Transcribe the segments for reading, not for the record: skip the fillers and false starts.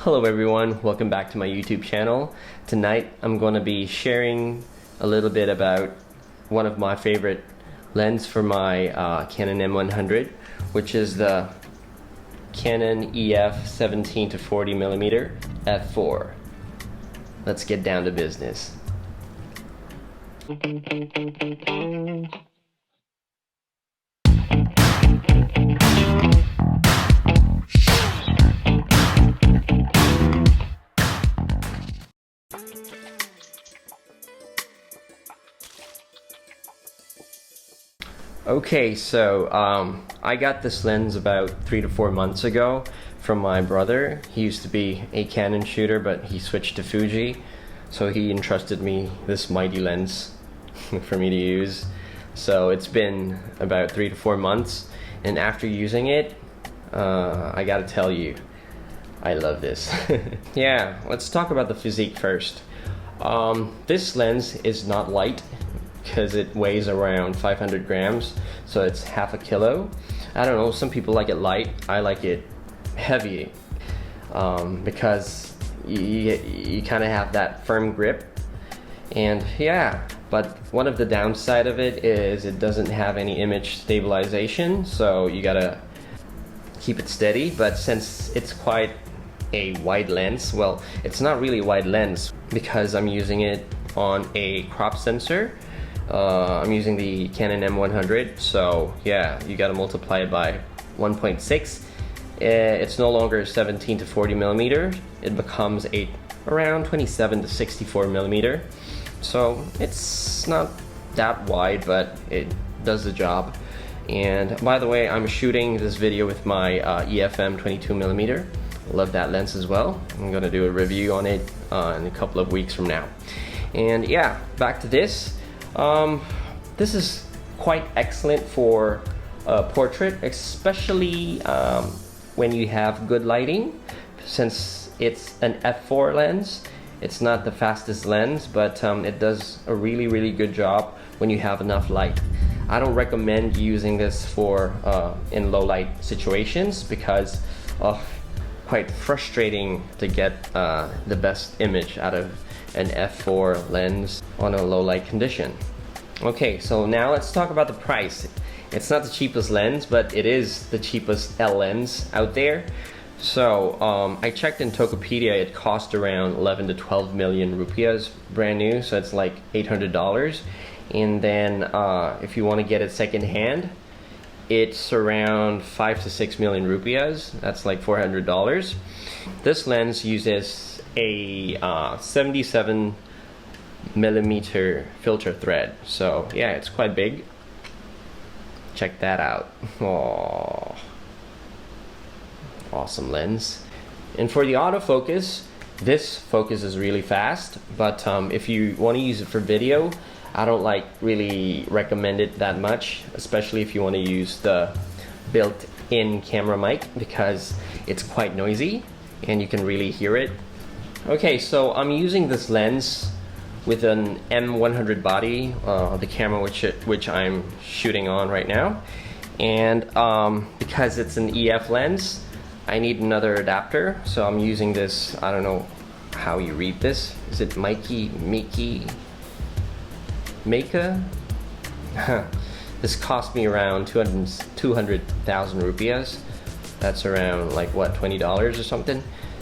Hello everyone, welcome back to my YouTube channel. Tonight I'm going to be sharing a little bit about one of my favorite lens for my Canon M100, which is the Canon EF 17 to 40mm f4. Let's get down to business. Okay, so I got this lens about 3 to 4 months ago from my brother. He used to be a Canon shooter, but he switched to Fuji, so he entrusted me this mighty lens for me to use. So it's been about 3 to 4 months, and after using it, I gotta tell you, I love this. Yeah, let's talk about the physique first. This lens is not light, because it weighs around 500 grams, so it's half a kilo. I don't know, some people like it light. I like it heavy, because you kind of have that firm grip. And yeah, but one of the downside of it is it doesn't have any image stabilization, so you gotta keep it steady. But since it's quite a wide lens, well, it's not really a wide lens because I'm using it on a crop sensor. I'm using the Canon M100, so yeah, you gotta multiply it by 1.6. It's no longer 17 to 40mm, it becomes around 27 to 64mm. So it's not that wide, but it does the job. And by the way, I'm shooting this video with my EF-M 22mm. Love that lens as well. I'm gonna do a review on it in a couple of weeks from now. And yeah, back to this. This is quite excellent for portrait, especially when you have good lighting. Since it's an f4 lens, it's not the fastest lens, but it does a really good job when you have enough light. I don't recommend using this for in low light situations because quite frustrating to get the best image out of an f4 lens on a low light condition. Okay, so now let's talk about the price. It's not the cheapest lens, but it is the cheapest L lens out there. So I checked in Tokopedia, it cost around 11 to 12 million rupiahs brand new, so it's like $800. And then if you want to get it second hand, it's around 5 to 6 million rupiahs. That's like $400. This lens uses a 77mm filter thread, so yeah, it's quite big. Check that out. Aww. Awesome lens. And for the autofocus, this focuses really fast, but if you want to use it for video, I don't really recommend it that much, especially if you want to use the built-in camera mic, because it's quite noisy and you can really hear it. Okay, so I'm using this lens with an M100 body, the camera which I'm shooting on right now, and because it's an EF lens, I need another adapter, so I'm using this. I don't know how you read this. Is it Mika? This cost me around 200,000 rupiahs. That's around like what, $20 or something.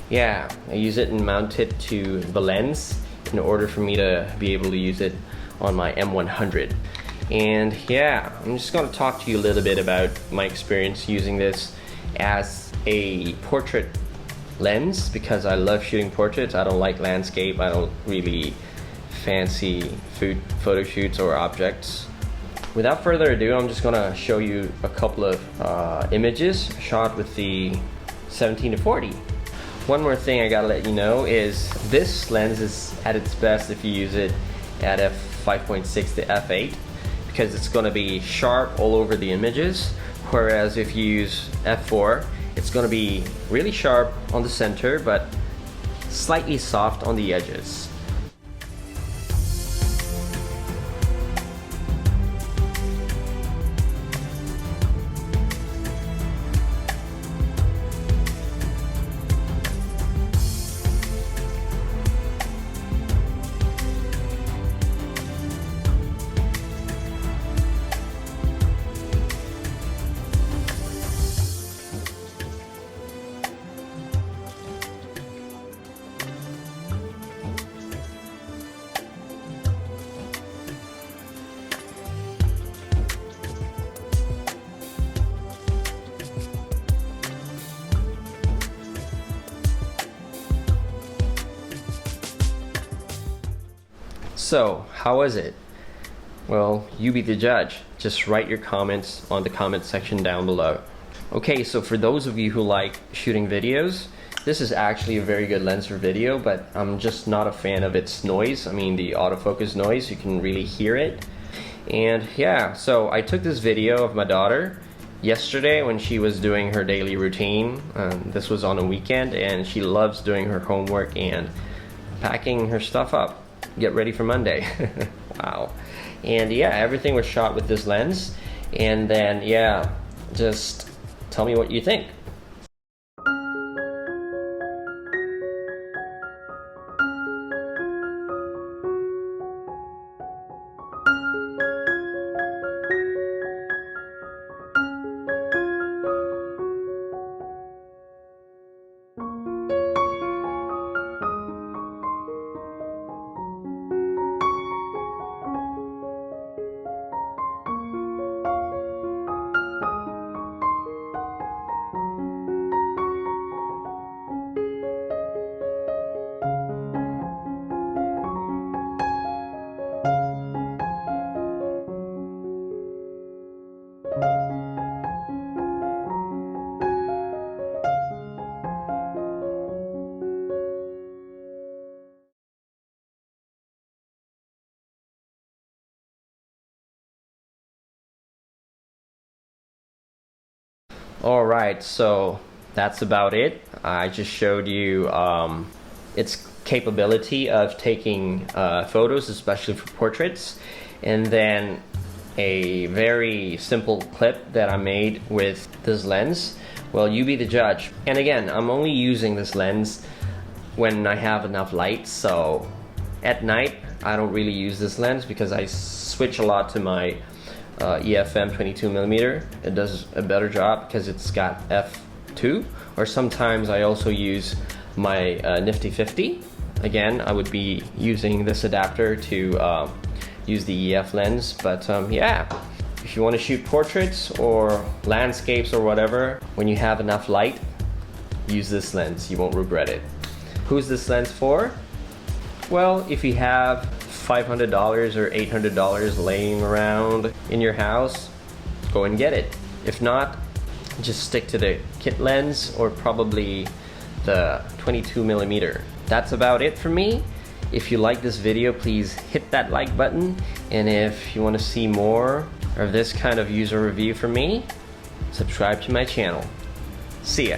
Yeah, I use it and mount it to the lens in order for me to be able to use it on my M100. And yeah, I'm just going to talk to you a little bit about my experience using this as a portrait lens, because I love shooting portraits. I don't like landscape. I don't really fancy photo shoots or objects. Without further ado, I'm just going to show you a couple of images shot with the 17 to 40. One more thing I gotta let you know is this lens is at its best if you use it at f5.6 to f8, because it's going to be sharp all over the images, whereas if you use f4, it's going to be really sharp on the center but slightly soft on the edges. So, how was it? Well, you be the judge. Just write your comments on the comment section down below. Okay, so for those of you who like shooting videos, this is actually a very good lens for video, but I'm just not a fan of its noise. I mean, the autofocus noise, you can really hear it. And yeah, so I took this video of my daughter yesterday when she was doing her daily routine. This was on a weekend, and she loves doing her homework and packing her stuff up. Get ready for Monday. Wow. And yeah, everything was shot with this lens. And then yeah, just tell me what you think. Alright, so that's about it. I just showed you its capability of taking photos, especially for portraits, and then a very simple clip that I made with this lens. Well, you be the judge. And again, I'm only using this lens when I have enough light, so at night I don't really use this lens because I switch a lot to my EFM 22mm. It does a better job because it's got f2, or sometimes I also use my nifty 50. Again, I would be using this adapter to use the EF lens, but yeah, if you want to shoot portraits or landscapes or whatever, when you have enough light, use this lens. You won't regret it. Who's this lens for? Well, if you have $500 or $800 laying around in your house, go and get it. If not, just stick to the kit lens or probably the 22mm. That's about it for me. If you like this video, please hit that like button, and if you want to see more of this kind of user review from me, subscribe to my channel. See ya.